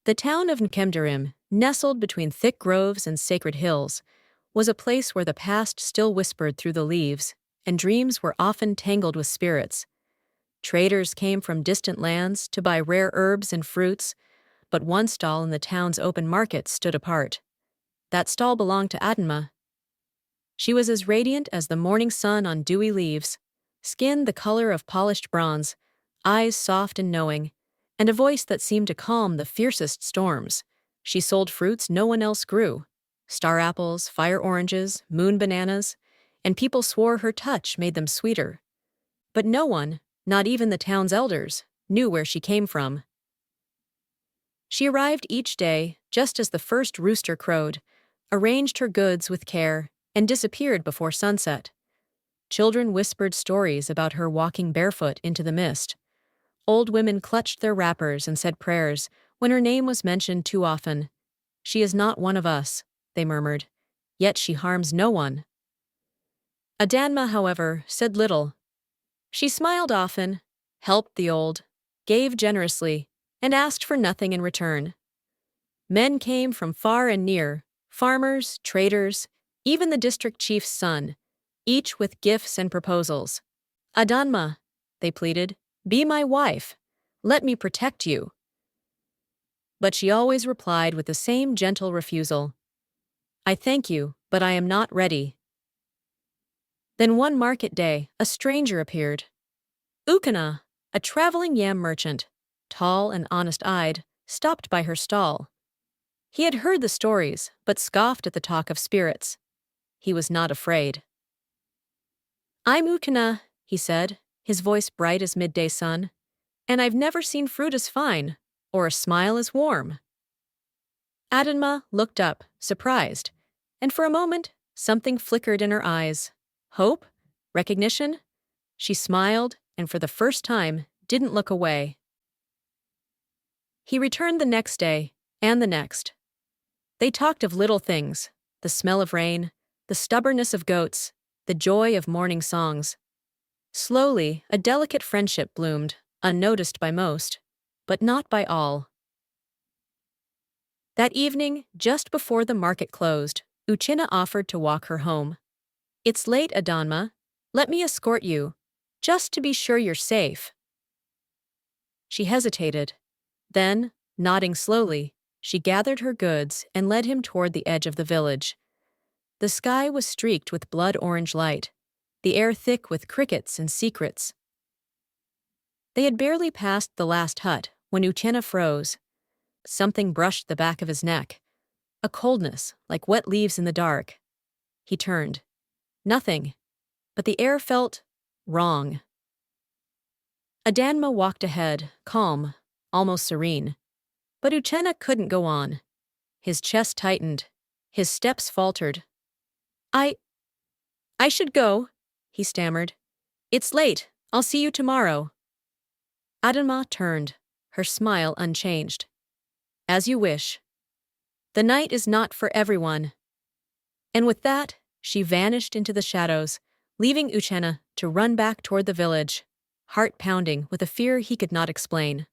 The town of Nkemdirim, nestled between thick groves and sacred hills, was a place where the past still whispered through the leaves, and dreams were often tangled with spirits. Traders came from distant lands to buy rare herbs and fruits, but one stall in the town's open market stood apart. That stall belonged to Adanma. She was as radiant as the morning sun on dewy leaves, skin the color of polished bronze, eyes soft and knowing, and a voice that seemed to calm the fiercest storms. She sold fruits no one else grew: star apples, fire oranges, moon bananas, and people swore her touch made them sweeter. But no one, not even the town's elders, knew where she came from. She arrived each day just as the first rooster crowed, arranged her goods with care, and disappeared before sunset. Children whispered stories about her walking barefoot into the mist. Old women clutched their wrappers and said prayers when her name was mentioned too often. "She is not one of us," they murmured, "yet she harms no one." Adanma, however, said little. She smiled often, helped the old, gave generously, and asked for nothing in return. Men came from far and near, farmers, traders, even the district chief's son, each with gifts and proposals. "Adanma," they pleaded, "be my wife. Let me protect you." But she always replied with the same gentle refusal: "I thank you, but I am not ready." Then one market day, a stranger appeared. Ukana, a traveling yam merchant, tall and honest-eyed, stopped by her stall. He had heard the stories, but scoffed at the talk of spirits. He was not afraid. "I'm Ukana," he said, his voice bright as midday sun, "and I've never seen fruit as fine, or a smile as warm." Adanma looked up, surprised, and for a moment something flickered in her eyes. Hope? Recognition? She smiled, and for the first time didn't look away. He returned the next day, and the next. They talked of little things: the smell of rain, the stubbornness of goats, the joy of morning songs. Slowly, a delicate friendship bloomed, unnoticed by most, but not by all. That evening, just before the market closed, Uchenna offered to walk her home. "It's late, Adanma. Let me escort you, just to be sure you're safe." She hesitated. Then, nodding slowly, she gathered her goods and led him toward the edge of the village. The sky was streaked with blood-orange light, the air thick with crickets and secrets. They had barely passed the last hut when Uchenna froze. Something brushed the back of his neck, a coldness like wet leaves in the dark. He turned. Nothing, but the air felt wrong. Adanma walked ahead, calm, almost serene. But Uchenna couldn't go on. His chest tightened. His steps faltered. I should go," he stammered. "It's late. I'll see you tomorrow." Adanma turned, her smile unchanged. "As you wish. The night is not for everyone." And with that, she vanished into the shadows, leaving Uchenna to run back toward the village, heart pounding with a fear he could not explain.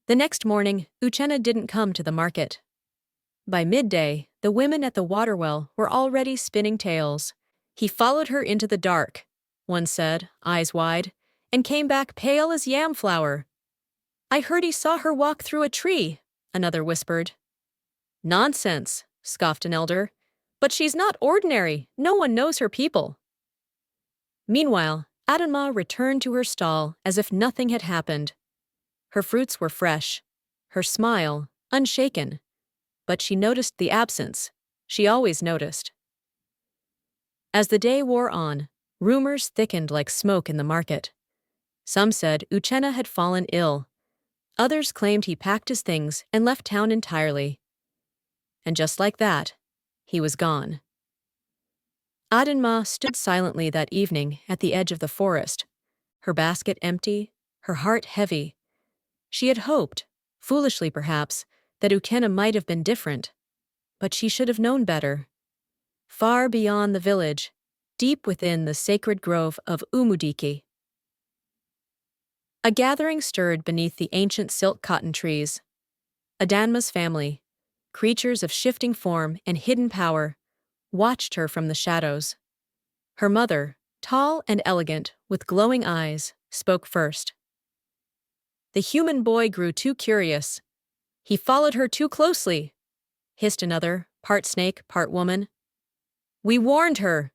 The next morning, Uchenna didn't come to the market. By midday, the women at the water well were already spinning tales. "He followed her into the dark," one said, eyes wide, "and came back pale as yam flour." "I heard he saw her walk through a tree," another whispered. "Nonsense," scoffed an elder. "But she's not ordinary. No one knows her people." Meanwhile, Adanma returned to her stall as if nothing had happened. Her fruits were fresh, her smile unshaken, but she noticed the absence. She always noticed. As the day wore on, rumors thickened like smoke in the market. Some said Uchenna had fallen ill. Others claimed he packed his things and left town entirely. And just like that, he was gone. Adanma stood silently that evening at the edge of the forest, her basket empty, her heart heavy. She had hoped, foolishly perhaps, that Uchenna might have been different, but she should have known better. Far beyond the village, deep within the sacred grove of Umudiki. A gathering stirred beneath the ancient silk cotton trees. Adanma's family, creatures of shifting form and hidden power, watched her from the shadows. Her mother, tall and elegant, with glowing eyes, spoke first. The human boy grew too curious. He followed her too closely, hissed another, part snake, part woman. We warned her,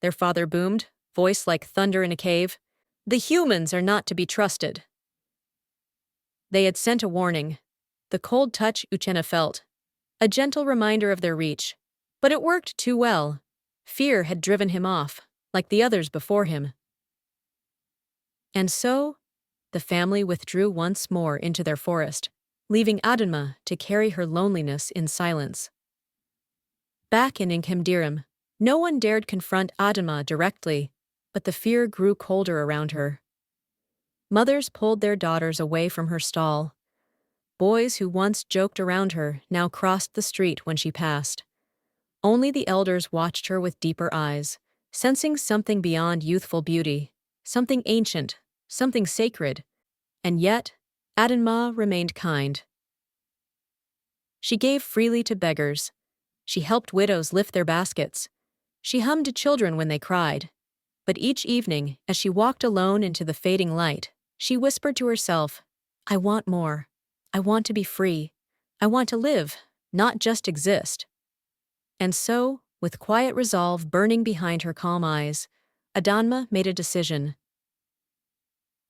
their father boomed, voice like thunder in a cave. The humans are not to be trusted. They had sent a warning. The cold touch Uchenna felt, a gentle reminder of their reach. But it worked too well. Fear had driven him off, like the others before him. And so, the family withdrew once more into their forest, leaving Adanma to carry her loneliness in silence. Back in Nkemdirim, no one dared confront Adanma directly, but the fear grew colder around her. Mothers pulled their daughters away from her stall. Boys who once joked around her now crossed the street when she passed. Only the elders watched her with deeper eyes, sensing something beyond youthful beauty, something ancient, something sacred. And yet, Adanma remained kind. She gave freely to beggars. She helped widows lift their baskets. She hummed to children when they cried. But each evening, as she walked alone into the fading light, she whispered to herself, I want more. I want to be free. I want to live, not just exist. And so, with quiet resolve burning behind her calm eyes, Adanma made a decision.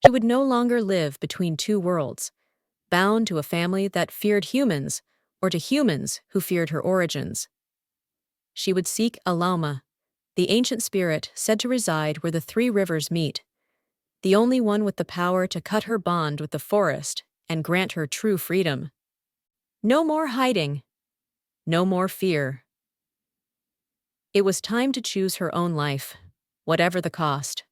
She would no longer live between two worlds, bound to a family that feared humans, or to humans who feared her origins. She would seek Adanma, the ancient spirit said to reside where the three rivers meet, the only one with the power to cut her bond with the forest and grant her true freedom. No more hiding. No more fear. It was time to choose her own life, whatever the cost.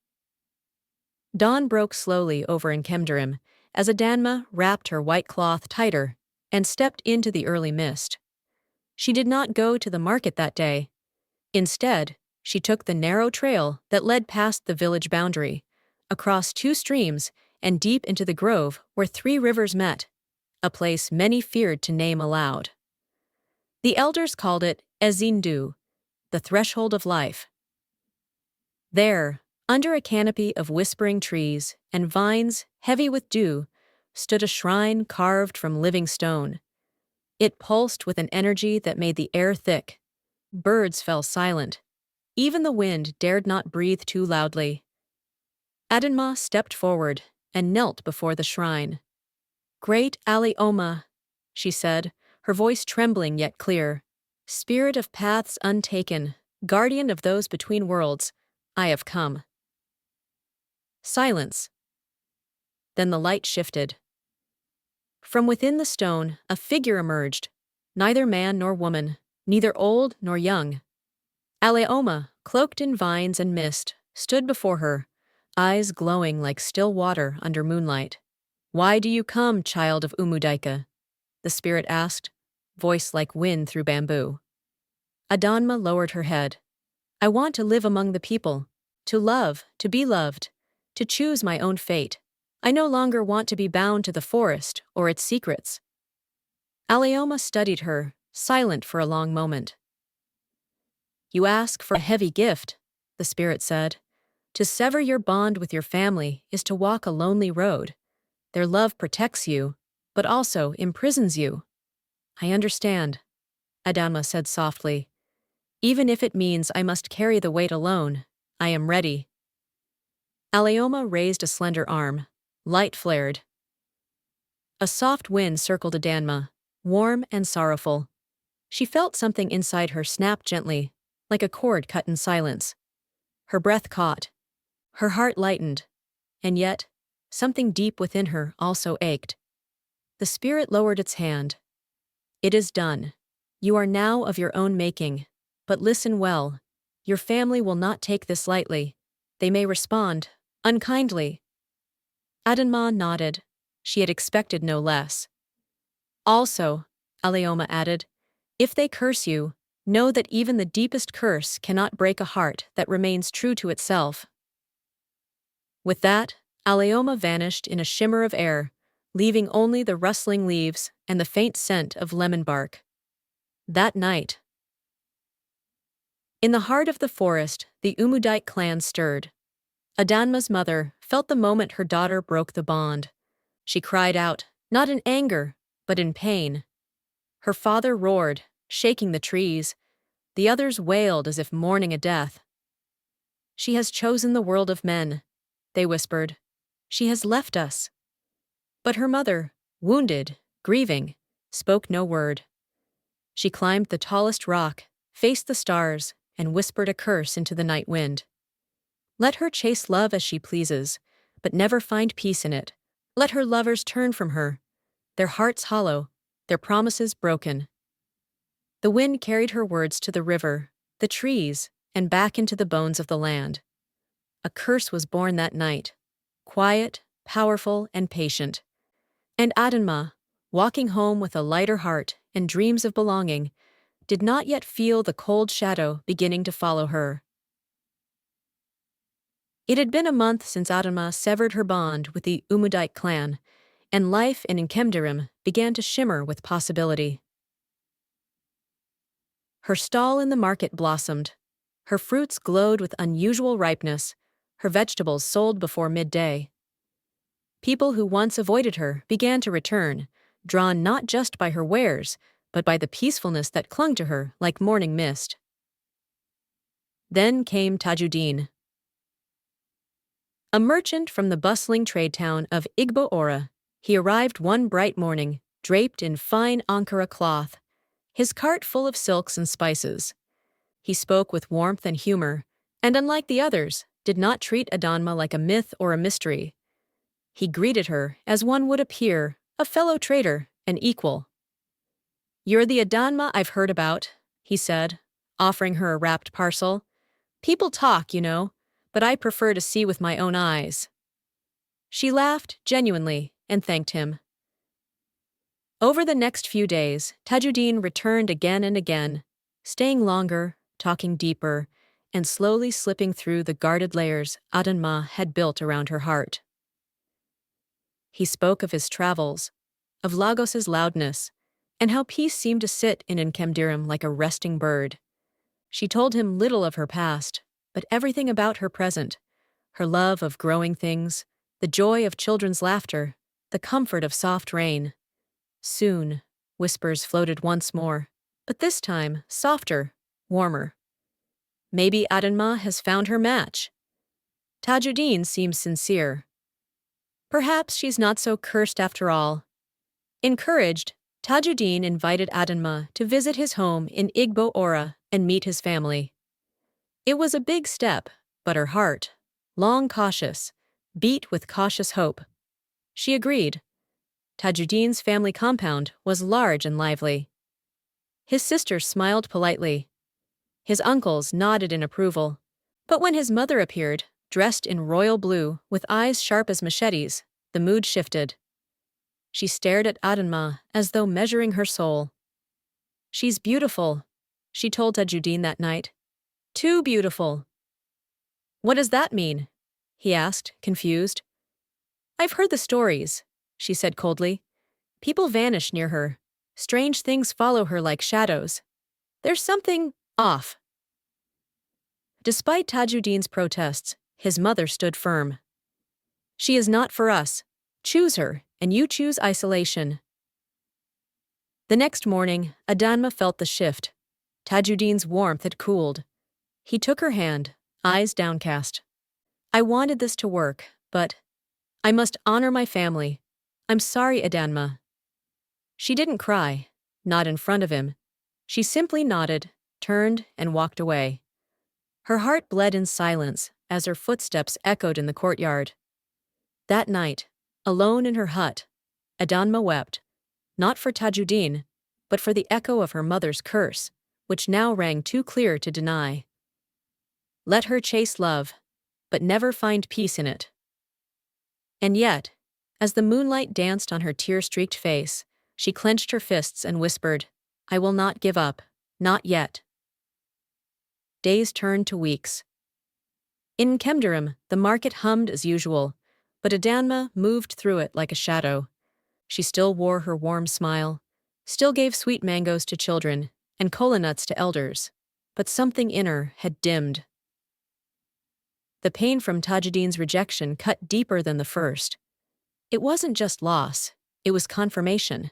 Dawn broke slowly over Nkemdirim as Adanma wrapped her white cloth tighter and stepped into the early mist. She did not go to the market that day. Instead, she took the narrow trail that led past the village boundary, across two streams and deep into the grove where three rivers met, a place many feared to name aloud. The elders called it Ezindu, the threshold of life. There, under a canopy of whispering trees and vines heavy with dew, stood a shrine carved from living stone. It pulsed with an energy that made the air thick. Birds fell silent. Even the wind dared not breathe too loudly. Adanma stepped forward and knelt before the shrine. Great Adanma, she said, her voice trembling yet clear. Spirit of paths untaken, guardian of those between worlds, I have come. Silence. Then the light shifted. From within the stone, a figure emerged, neither man nor woman, neither old nor young. Adanma, cloaked in vines and mist, stood before her, eyes glowing like still water under moonlight. Why do you come, child of Umudaika? The spirit asked, voice like wind through bamboo. Adanma lowered her head. I want to live among the people, to love, to be loved, to choose my own fate. I no longer want to be bound to the forest or its secrets. Adanma studied her, silent for a long moment. You ask for a heavy gift, the spirit said. To sever your bond with your family is to walk a lonely road. Their love protects you, but also imprisons you. I understand, Adanma said softly. Even if it means I must carry the weight alone, I am ready. Adanma raised a slender arm. Light flared. A soft wind circled Adanma, warm and sorrowful. She felt something inside her snap gently, like a cord cut in silence. Her breath caught. Her heart lightened. And yet, something deep within her also ached. The spirit lowered its hand. It is done. You are now of your own making. But listen well. Your family will not take this lightly. They may respond unkindly. Adanma nodded. She had expected no less. Also, Adanma added, if they curse you, know that even the deepest curse cannot break a heart that remains true to itself. With that, Adanma vanished in a shimmer of air, leaving only the rustling leaves and the faint scent of lemon bark. That night, in the heart of the forest, the Umudite clan stirred. Adanma's mother felt the moment her daughter broke the bond. She cried out, not in anger, but in pain. Her father roared, shaking the trees. The others wailed as if mourning a death. She has chosen the world of men, they whispered. She has left us. But her mother, wounded, grieving, spoke no word. She climbed the tallest rock, faced the stars, and whispered a curse into the night wind. Let her chase love as she pleases, but never find peace in it. Let her lovers turn from her, their hearts hollow, their promises broken. The wind carried her words to the river, the trees, and back into the bones of the land. A curse was born that night, quiet, powerful, and patient. And Adanma, walking home with a lighter heart and dreams of belonging, did not yet feel the cold shadow beginning to follow her. It had been a month since Adanma severed her bond with the Umudite clan, and life in Nkemdirim began to shimmer with possibility. Her stall in the market blossomed. Her fruits glowed with unusual ripeness, her vegetables sold before midday. People who once avoided her began to return, drawn not just by her wares, but by the peacefulness that clung to her like morning mist. Then came Tajuddin, a merchant from the bustling trade town of Igbo-Ora. He arrived one bright morning, draped in fine Ankara cloth, his cart full of silks and spices. He spoke with warmth and humor, and unlike the others, did not treat Adanma like a myth or a mystery. He greeted her as one would a peer, a fellow trader, an equal. You're the Adanma I've heard about, he said, offering her a wrapped parcel. People talk, you know, but I prefer to see with my own eyes. She laughed genuinely and thanked him. Over the next few days, Tajuddin returned again and again, staying longer, talking deeper, and slowly slipping through the guarded layers Adanma had built around her heart. He spoke of his travels, of Lagos's loudness, and how peace seemed to sit in Nkemdirim like a resting bird. She told him little of her past, but everything about her present, her love of growing things, the joy of children's laughter, the comfort of soft rain. Soon, whispers floated once more, but this time softer, warmer. Maybe Adanma has found her match. Tajuddin seems sincere. Perhaps she's not so cursed after all. Encouraged, Tajuddin invited Adanma to visit his home in Igbo-Ora and meet his family. It was a big step, but her heart, long cautious, beat with cautious hope. She agreed. Tajuddin's family compound was large and lively. His sisters smiled politely. His uncles nodded in approval. But when his mother appeared, dressed in royal blue, with eyes sharp as machetes, the mood shifted. She stared at Adanma as though measuring her soul. She's beautiful, she told Tajuddin that night. Too beautiful. What does that mean? He asked, confused. I've heard the stories, she said coldly. People vanish near her. Strange things follow her like shadows. There's something off. Despite Tajuddin's protests, his mother stood firm. She is not for us. Choose her, and you choose isolation. The next morning, Adanma felt the shift. Tajuddin's warmth had cooled. He took her hand, eyes downcast. I wanted this to work, but I must honor my family. I'm sorry, Adanma. She didn't cry, not in front of him. She simply nodded, turned, and walked away. Her heart bled in silence as her footsteps echoed in the courtyard. That night, alone in her hut, Adanma wept, not for Tajuddin, but for the echo of her mother's curse, which now rang too clear to deny. Let her chase love, but never find peace in it. And yet, as the moonlight danced on her tear-streaked face, she clenched her fists and whispered, I will not give up, not yet. Days turned to weeks. In Nkemdirim, the market hummed as usual, but Adanma moved through it like a shadow. She still wore her warm smile, still gave sweet mangoes to children and kola nuts to elders, but something in her had dimmed. The pain from Tajuddin's rejection cut deeper than the first. It wasn't just loss, it was confirmation.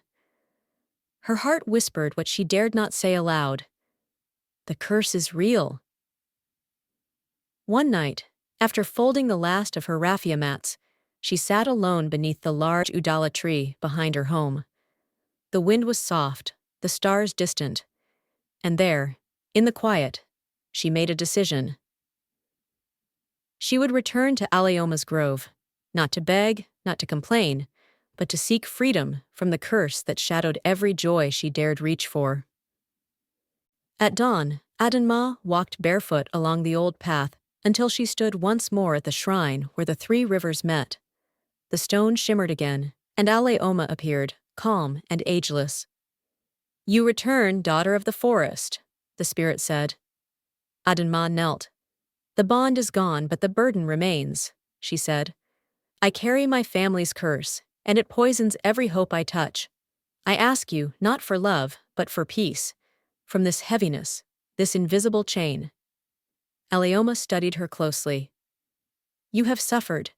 Her heart whispered what she dared not say aloud. The curse is real. One night, after folding the last of her raffia mats, she sat alone beneath the large udala tree behind her home. The wind was soft, the stars distant, and there, in the quiet, she made a decision. She would return to Aleoma's grove, not to beg, not to complain, but to seek freedom from the curse that shadowed every joy she dared reach for. At dawn, Adanma walked barefoot along the old path until she stood once more at the shrine where the three rivers met. The stone shimmered again, and Aleoma appeared, calm and ageless. "You return, daughter of the forest," the spirit said. Adanma knelt. "The bond is gone, but the burden remains," she said. "I carry my family's curse, and it poisons every hope I touch. I ask you, not for love, but for peace, from this heaviness, this invisible chain." Aleoma studied her closely. "You have suffered,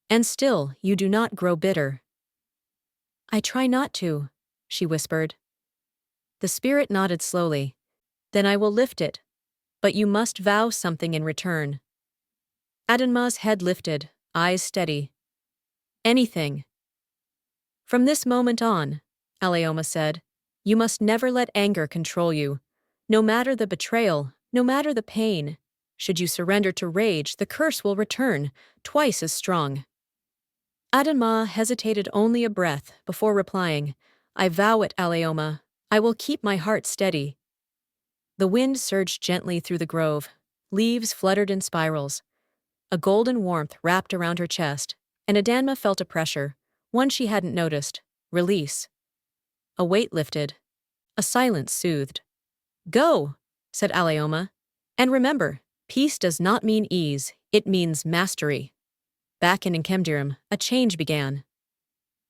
and still you do not grow bitter." "I try not to," she whispered. The spirit nodded slowly. "Then I will lift it, but you must vow something in return." Adanma's head lifted, eyes steady. "Anything." "From this moment on," Aleoma said, "you must never let anger control you. No matter the betrayal, no matter the pain, should you surrender to rage, the curse will return, twice as strong." Adanma hesitated only a breath before replying, "I vow it, Aleoma. I will keep my heart steady." The wind surged gently through the grove. Leaves fluttered in spirals. A golden warmth wrapped around her chest, and Adanma felt a pressure, one she hadn't noticed. Release. A weight lifted. A silence soothed. "Go," said Aleoma. "And remember, peace does not mean ease, it means mastery." Back in Nkemdirim, a change began.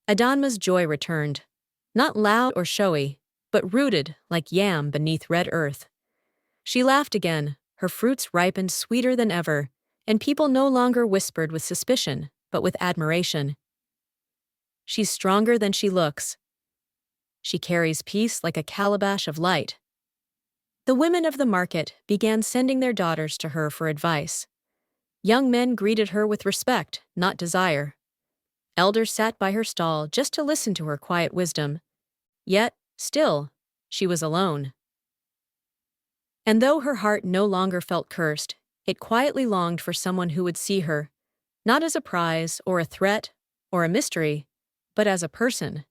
Adanma's joy returned. Not loud or showy, but rooted like yam beneath red earth. She laughed again, her fruits ripened sweeter than ever, and people no longer whispered with suspicion, but with admiration. "She's stronger than she looks. She carries peace like a calabash of light." The women of the market began sending their daughters to her for advice. Young men greeted her with respect, not desire. Elders sat by her stall just to listen to her quiet wisdom. Yet, still, she was alone. And though her heart no longer felt cursed, it quietly longed for someone who would see her, not as a prize or a threat or a mystery, but as a person.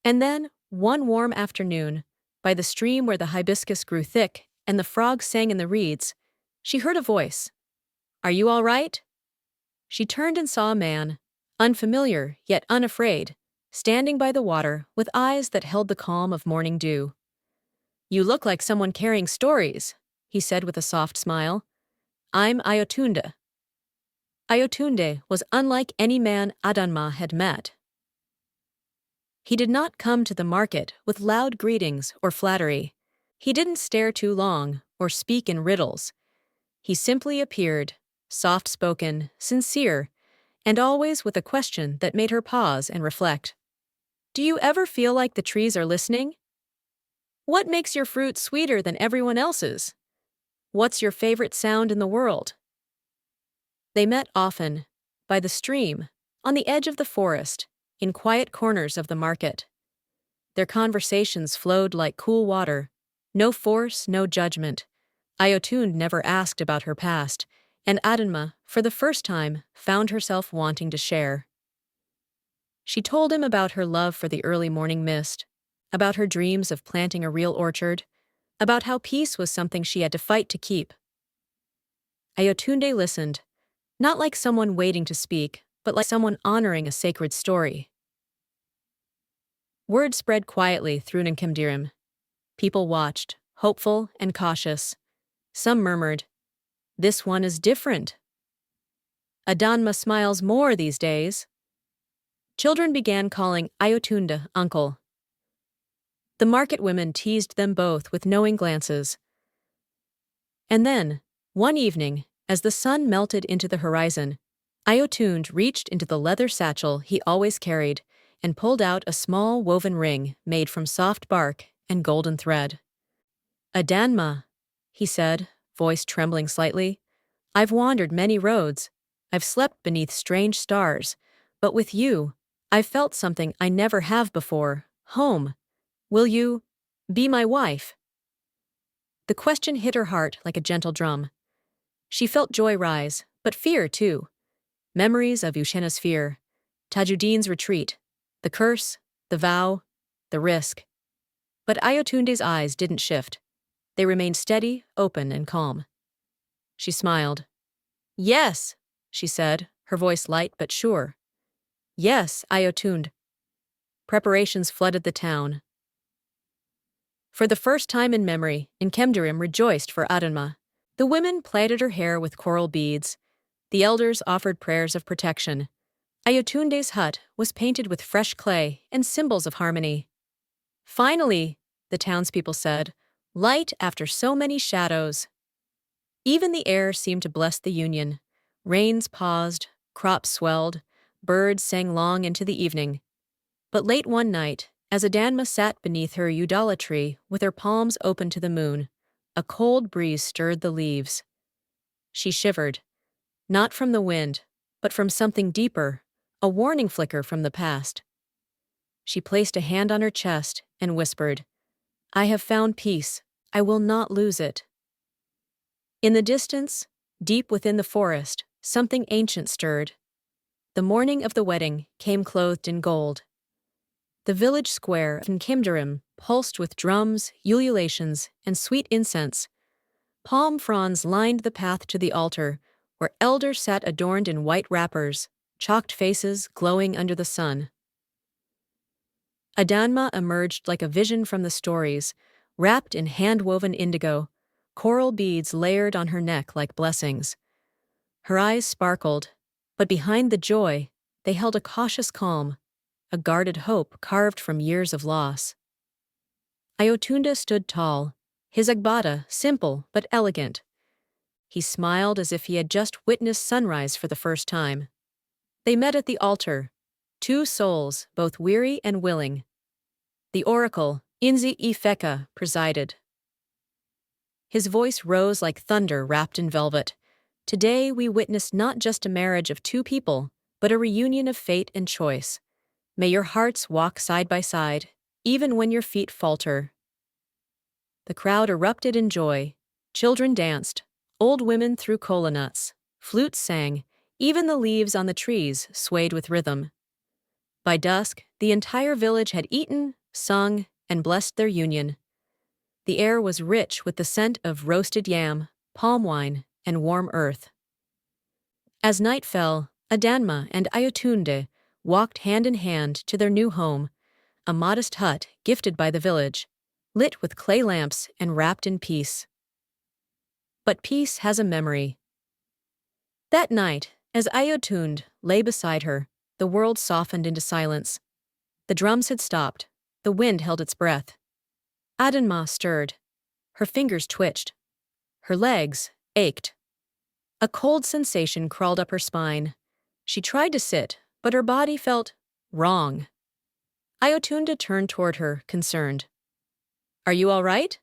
And then, one warm afternoon, by the stream where the hibiscus grew thick and the frogs sang in the reeds, she heard a voice. "Are you all right?" She turned and saw a man, unfamiliar yet unafraid, standing by the water with eyes that held the calm of morning dew. "You look like someone carrying stories," he said with a soft smile. "I'm Ayotunde." Ayotunde was unlike any man Adanma had met. He did not come to the market with loud greetings or flattery. He didn't stare too long or speak in riddles. He simply appeared, soft-spoken, sincere, and always with a question that made her pause and reflect. "Do you ever feel like the trees are listening? What makes your fruit sweeter than everyone else's? What's your favorite sound in the world?" They met often, by the stream, on the edge of the forest, in quiet corners of the market. Their conversations flowed like cool water, no force, no judgment. Ayotunde never asked about her past, and Adanma, for the first time, found herself wanting to share. She told him about her love for the early morning mist, about her dreams of planting a real orchard, about how peace was something she had to fight to keep. Ayotunde listened, not like someone waiting to speak, but like someone honoring a sacred story. Word spread quietly through Nkemdirim. People watched, hopeful and cautious. Some murmured, "This one is different. Adanma smiles more these days." Children began calling Ayotunda uncle. The market women teased them both with knowing glances. And then, one evening, as the sun melted into the horizon, Ayotund reached into the leather satchel he always carried and pulled out a small woven ring made from soft bark and golden thread. Adanma, he said, voice trembling slightly. I've wandered many roads. I've slept beneath strange stars. But with you, I've felt something I never have before. Home. Will you be my wife? The question hit her heart like a gentle drum. She felt joy rise, but fear too. Memories of Ushena's fear, Tajuddin's retreat, the curse, the vow, the risk. But Ayotunde's eyes didn't shift. They remained steady, open, and calm. She smiled. Yes, she said, her voice light but sure. Yes, Ayotund. Preparations flooded the town. For the first time in memory, Nkemdirim rejoiced for Adanma. The women plaited her hair with coral beads. The elders offered prayers of protection. Ayotunde's hut was painted with fresh clay and symbols of harmony. Finally, the townspeople said, light after so many shadows. Even the air seemed to bless the union. Rains paused, crops swelled, birds sang long into the evening. But late one night, as Adanma sat beneath her udala tree with her palms open to the moon, a cold breeze stirred the leaves. She shivered, not from the wind, but from something deeper, a warning flicker from the past. She placed a hand on her chest and whispered, I have found peace. I will not lose it. In the distance, deep within the forest, something ancient stirred. The morning of the wedding came clothed in gold. The village square of Nkemdirim pulsed with drums, ululations, and sweet incense. Palm fronds lined the path to the altar, where elders sat adorned in white wrappers, chalked faces glowing under the sun. Adanma emerged like a vision from the stories, wrapped in hand-woven indigo, coral beads layered on her neck like blessings. Her eyes sparkled, but behind the joy, they held a cautious calm, a guarded hope carved from years of loss. Ayotunda stood tall, his agbada simple but elegant. He smiled as if he had just witnessed sunrise for the first time. They met at the altar, two souls, both weary and willing. The oracle, Inzi Ifeka, presided. His voice rose like thunder wrapped in velvet. Today we witness not just a marriage of two people, but a reunion of fate and choice. May your hearts walk side by side, even when your feet falter. The crowd erupted in joy. Children danced. Old women threw kola nuts. Flutes sang. Even the leaves on the trees swayed with rhythm. By dusk, the entire village had eaten, sung, and blessed their union. The air was rich with the scent of roasted yam, palm wine, and warm earth. As night fell, Adanma and Ayotunde walked hand in hand to their new home, a modest hut gifted by the village, lit with clay lamps and wrapped in peace. But peace has a memory. That night, as Ayotund lay beside her, the world softened into silence. The drums had stopped. The wind held its breath. Adanma stirred. Her fingers twitched. Her legs ached. A cold sensation crawled up her spine. She tried to sit, but her body felt wrong. Ayotunda turned toward her, concerned. Are you all right?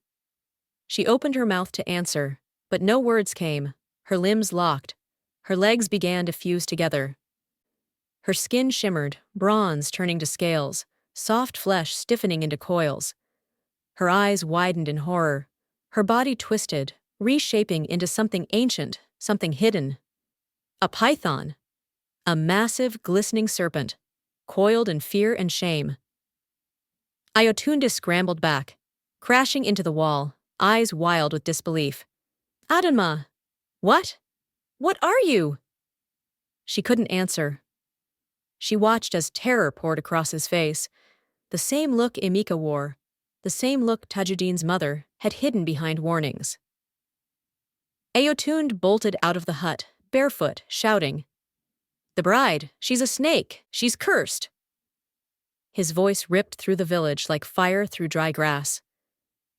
She opened her mouth to answer, but no words came. Her limbs locked. Her legs began to fuse together. Her skin shimmered, bronze turning to scales, soft flesh stiffening into coils. Her eyes widened in horror. Her body twisted, reshaping into something ancient, something hidden. A python. A massive, glistening serpent, coiled in fear and shame. Ayotunda scrambled back, crashing into the wall, eyes wild with disbelief. Adanma! What? What are you? She couldn't answer. She watched as terror poured across his face, the same look Emika wore, the same look Tajuddin's mother had hidden behind warnings. Ayotund bolted out of the hut, barefoot, shouting, The bride, she's a snake, she's cursed. His voice ripped through the village like fire through dry grass.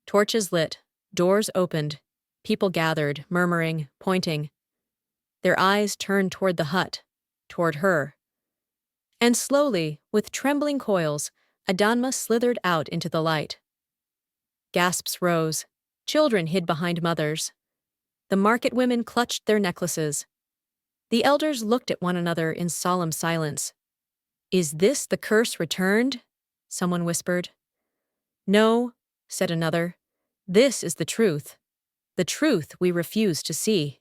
Torches lit, doors opened, people gathered, murmuring, pointing. Their eyes turned toward the hut, toward her. And slowly, with trembling coils, Adanma slithered out into the light. Gasps rose. Children hid behind mothers. The market women clutched their necklaces. The elders looked at one another in solemn silence. "Is this the curse returned?" someone whispered. "No," said another. "This is the truth we refuse to see."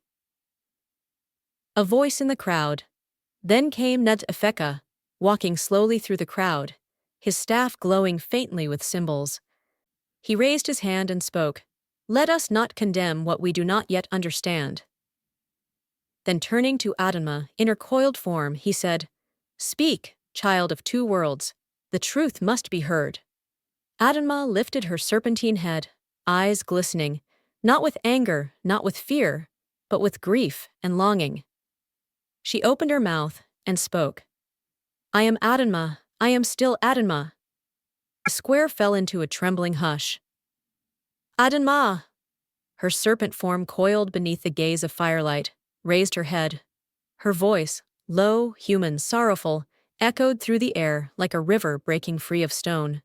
A voice in the crowd. Then came Nkemdirim, walking slowly through the crowd, his staff glowing faintly with symbols. He raised his hand and spoke, "Let us not condemn what we do not yet understand." Then turning to Adanma, in her coiled form, he said, "Speak, child of two worlds. The truth must be heard." Adanma lifted her serpentine head, eyes glistening, not with anger, not with fear, but with grief and longing. She opened her mouth and spoke. "I am Adanma. I am still Adanma." The square fell into a trembling hush. "Adanma!" Her serpent form coiled beneath the gaze of firelight, raised her head. Her voice, low, human, sorrowful, echoed through the air like a river breaking free of stone.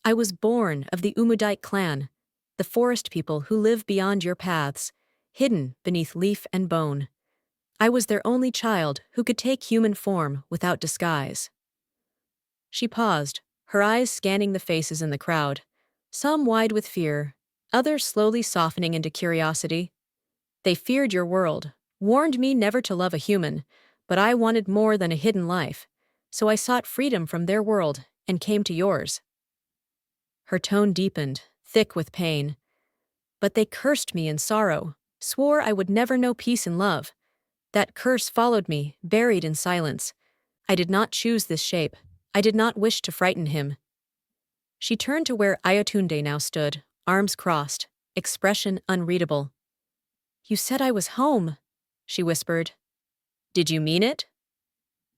"I was born of the Umudite clan, the forest people who live beyond your paths, hidden beneath leaf and bone. I was their only child who could take human form without disguise." She paused, her eyes scanning the faces in the crowd, some wide with fear, others slowly softening into curiosity. "They feared your world, warned me never to love a human, but I wanted more than a hidden life, so I sought freedom from their world and came to yours." Her tone deepened, thick with pain. "But they cursed me in sorrow, swore I would never know peace and love. That curse followed me, buried in silence. I did not choose this shape. I did not wish to frighten him." She turned to where Ayotunde now stood, arms crossed, expression unreadable. "You said I was home," she whispered. "Did you mean it?"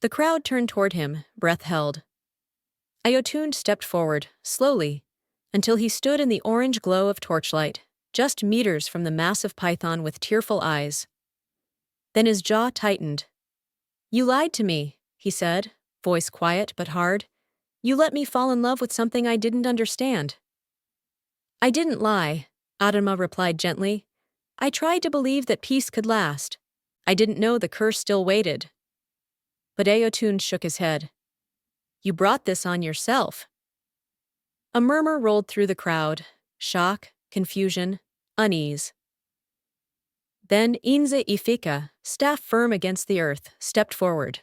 The crowd turned toward him, breath held. Ayotunde stepped forward, slowly, until he stood in the orange glow of torchlight, just meters from the massive python with tearful eyes. Then his jaw tightened. "You lied to me," he said, voice quiet but hard. "You let me fall in love with something I didn't understand." "I didn't lie," Adanma replied gently. "I tried to believe that peace could last. I didn't know the curse still waited." But Ayotunde shook his head. "You brought this on yourself." A murmur rolled through the crowd, shock, confusion, unease. Then Inze Ifika, staff firm against the earth, stepped forward.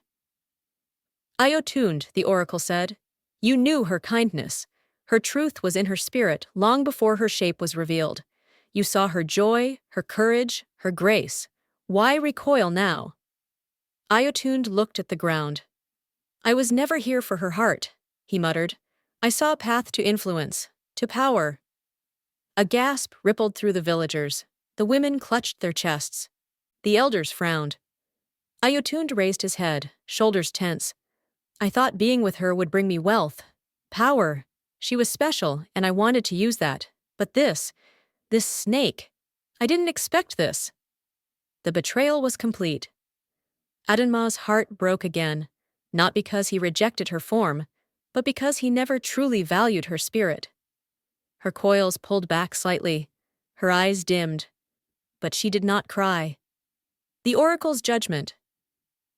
"Ayotunde," the oracle said, "you knew her kindness. Her truth was in her spirit long before her shape was revealed. You saw her joy, her courage, her grace. Why recoil now?" Ayotunde looked at the ground. "I was never here for her heart," he muttered. "I saw a path to influence, to power." A gasp rippled through the villagers. The women clutched their chests. The elders frowned. Ayotunde raised his head, shoulders tense. "I thought being with her would bring me wealth, power. She was special, and I wanted to use that. But this snake, I didn't expect this." The betrayal was complete. Adanma's heart broke again, not because he rejected her form, but because he never truly valued her spirit. Her coils pulled back slightly, her eyes dimmed, but she did not cry. The oracle's judgment.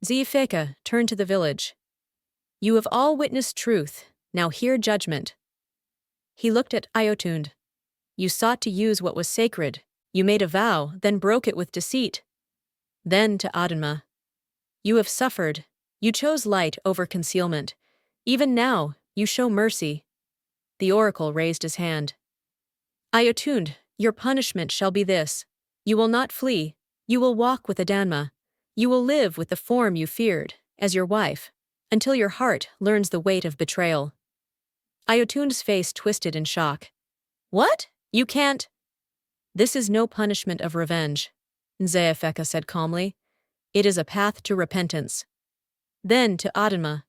Ziifeka turned to the village. "You have all witnessed truth, now hear judgment." He looked at Ayotunde. "You sought to use what was sacred. You made a vow, then broke it with deceit." Then to Adanma. "You have suffered. You chose light over concealment. Even now, you show mercy." The oracle raised his hand. "Ayotunde, your punishment shall be this. You will not flee. You will walk with Adanma. You will live with the form you feared, as your wife, until your heart learns the weight of betrayal." Ayotunde's face twisted in shock. "What? You can't—" "This is no punishment of revenge," Nzeefeka said calmly. "It is a path to repentance." Then to Adanma.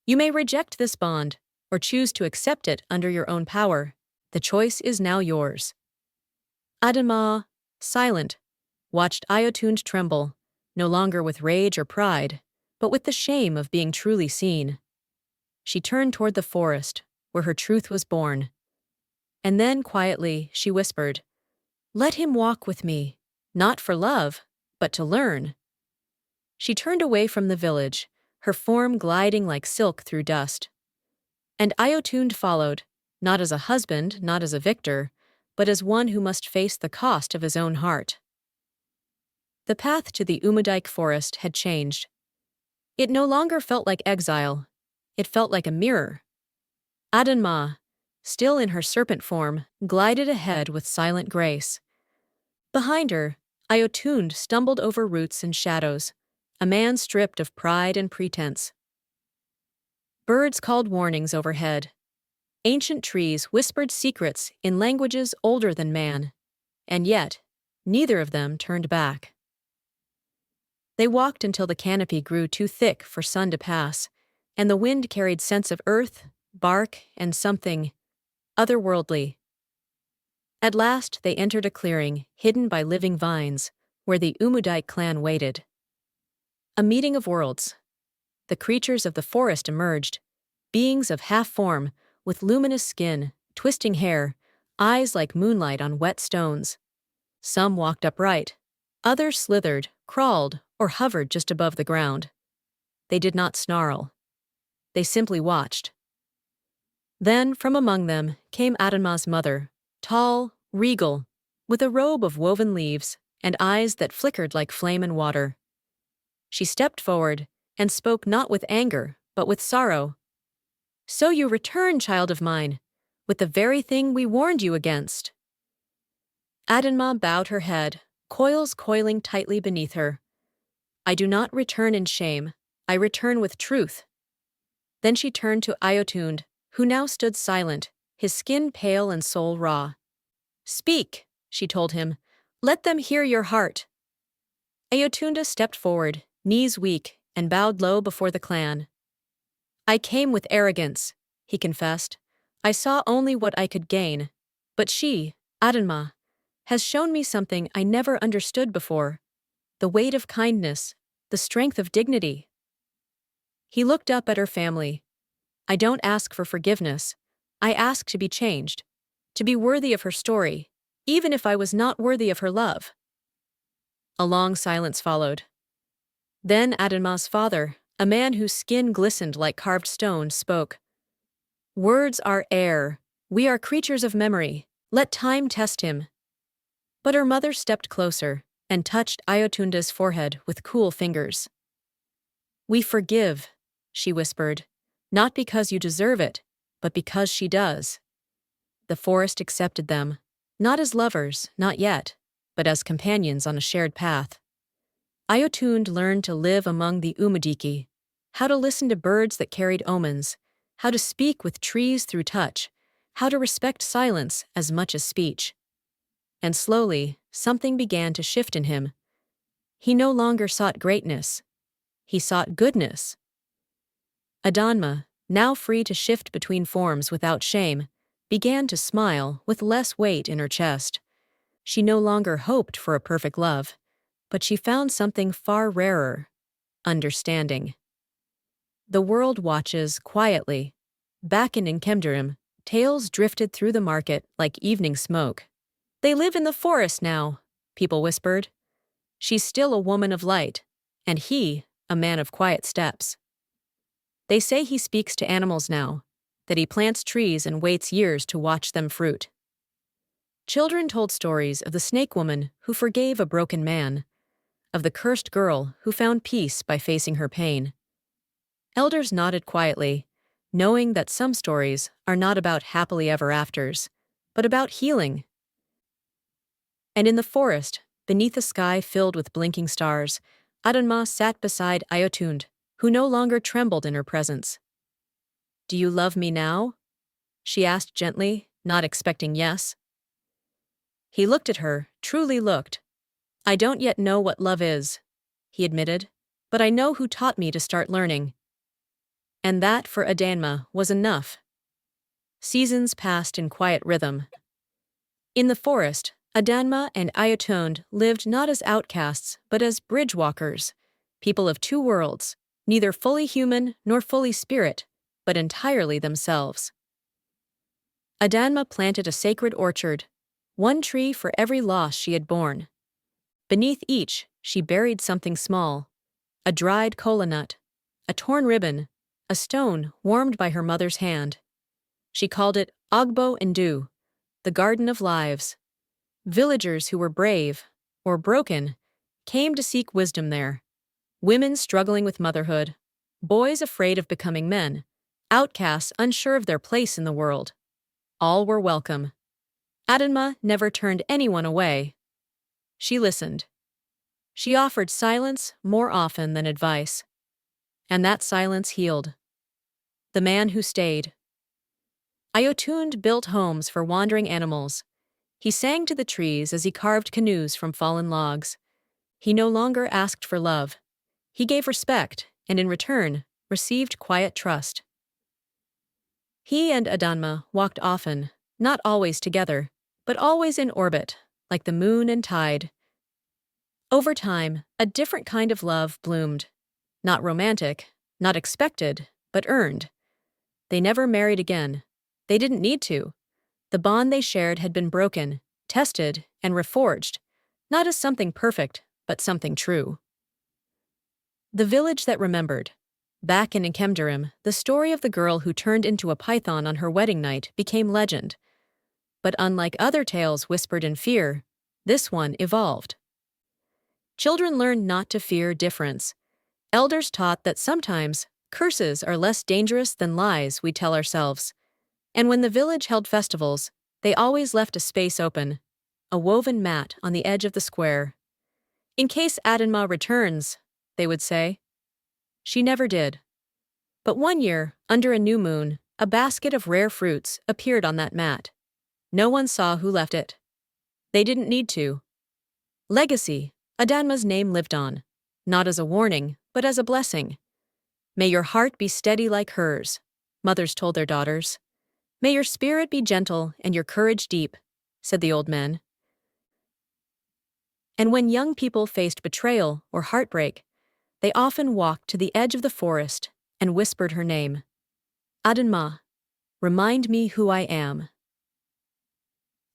"You may reject this bond, or choose to accept it under your own power. The choice is now yours. Adanma, silent, watched Iotund tremble, no longer with rage or pride, but with the shame of being truly seen. She turned toward the forest, where her truth was born. And then, quietly, she whispered, "Let him walk with me, not for love, but to learn." She turned away from the village, her form gliding like silk through dust. And Iotund followed, not as a husband, not as a victor, but as one who must face the cost of his own heart. The path to the Umudike forest had changed. It no longer felt like exile. It felt like a mirror. Adanma, still in her serpent form, glided ahead with silent grace. Behind her, Iotund stumbled over roots and shadows, a man stripped of pride and pretense. Birds called warnings overhead. Ancient trees whispered secrets in languages older than man, and yet, neither of them turned back. They walked until the canopy grew too thick for sun to pass, and the wind carried scents of earth, bark, and something otherworldly. At last they entered a clearing hidden by living vines, where the Umudike clan waited. A meeting of worlds. The creatures of the forest emerged, beings of half-form, with luminous skin, twisting hair, eyes like moonlight on wet stones. Some walked upright. Others slithered, crawled, or hovered just above the ground. They did not snarl. They simply watched. Then, from among them, came Adanma's mother, tall, regal, with a robe of woven leaves and eyes that flickered like flame and water. She stepped forward and spoke not with anger, but with sorrow. "So you return, child of mine, with the very thing we warned you against." Adanma bowed her head, coils coiling tightly beneath her. "I do not return in shame, I return with truth." Then she turned to Iotund, who now stood silent, his skin pale and soul raw. "Speak," she told him. "Let them hear your heart." Iotunda stepped forward, knees weak, and bowed low before the clan. "I came with arrogance," he confessed. "I saw only what I could gain. But she, Adanma, has shown me something I never understood before. The weight of kindness, the strength of dignity." He looked up at her family. "I don't ask for forgiveness. I ask to be changed, to be worthy of her story, even if I was not worthy of her love." A long silence followed. Then Adanma's father, a man whose skin glistened like carved stone, spoke. "Words are air. We are creatures of memory. Let time test him." But her mother stepped closer and touched Iotunda's forehead with cool fingers. "We forgive," she whispered, "not because you deserve it, but because she does." The forest accepted them, not as lovers, not yet, but as companions on a shared path. Iotund learned to live among the Umudiki, how to listen to birds that carried omens, how to speak with trees through touch, how to respect silence as much as speech. And slowly, something began to shift in him. He no longer sought greatness. He sought goodness. Adanma, now free to shift between forms without shame, began to smile with less weight in her chest. She no longer hoped for a perfect love, but she found something far rarer: understanding. The world watches quietly. Back in Nkemdirim, tales drifted through the market like evening smoke. "They live in the forest now," people whispered. "She's still a woman of light, and he, a man of quiet steps." They say he speaks to animals now, that he plants trees and waits years to watch them fruit. Children told stories of the snake woman who forgave a broken man, of the cursed girl who found peace by facing her pain. Elders nodded quietly, knowing that some stories are not about happily ever afters, but about healing. And in the forest, beneath a sky filled with blinking stars, Adanma sat beside Iotund, who no longer trembled in her presence. "Do you love me now?" she asked gently, not expecting yes. He looked at her, truly looked. "I don't yet know what love is," he admitted, "but I know who taught me to start learning." And that, for Adanma, was enough. Seasons passed in quiet rhythm. In the forest, Adanma and Ayotund lived not as outcasts, but as bridge-walkers, people of two worlds, neither fully human nor fully spirit, but entirely themselves. Adanma planted a sacred orchard, one tree for every loss she had borne. Beneath each, she buried something small, a dried kola nut, a torn ribbon, a stone warmed by her mother's hand. She called it Ogbo Ndu, the Garden of Lives. Villagers who were brave, or broken, came to seek wisdom there. Women struggling with motherhood, boys afraid of becoming men, outcasts unsure of their place in the world. All were welcome. Adanma never turned anyone away. She listened. She offered silence more often than advice. And that silence healed. The man who stayed. Ayotund built homes for wandering animals. He sang to the trees as he carved canoes from fallen logs. He no longer asked for love. He gave respect, and in return, received quiet trust. He and Adanma walked often, not always together, but always in orbit, like the moon and tide. Over time, a different kind of love bloomed. Not romantic, not expected, but earned. They never married again. They didn't need to. The bond they shared had been broken, tested, and reforged, not as something perfect, but something true. The village that remembered. Back in Nkemdirim, the story of the girl who turned into a python on her wedding night became legend. But unlike other tales whispered in fear, this one evolved. Children learned not to fear difference. Elders taught that sometimes curses are less dangerous than lies we tell ourselves. And when the village held festivals, they always left a space open, a woven mat on the edge of the square. In case Adanma returns, they would say. She never did. But one year, under a new moon, a basket of rare fruits appeared on that mat. No one saw who left it. They didn't need to. Legacy. Adanma's name lived on, not as a warning, but as a blessing. May your heart be steady like hers, mothers told their daughters. May your spirit be gentle and your courage deep, said the old men. And when young people faced betrayal or heartbreak, they often walked to the edge of the forest and whispered her name. Adanma, remind me who I am.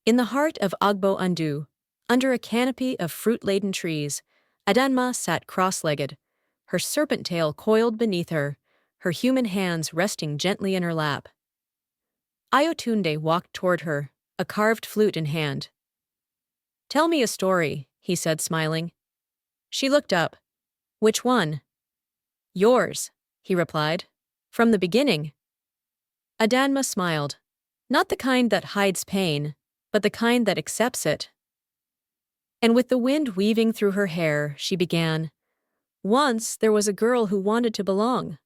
In the heart of Ogbo Ndu, under a canopy of fruit-laden trees, Adanma sat cross-legged, her serpent tail coiled beneath her, her human hands resting gently in her lap. Ayotunde walked toward her, a carved flute in hand. Tell me a story, he said, smiling. She looked up. Which one? Yours, he replied. From the beginning. Adanma smiled. Not the kind that hides pain, but the kind that accepts it. And with the wind weaving through her hair, she began. Once there was a girl who wanted to belong.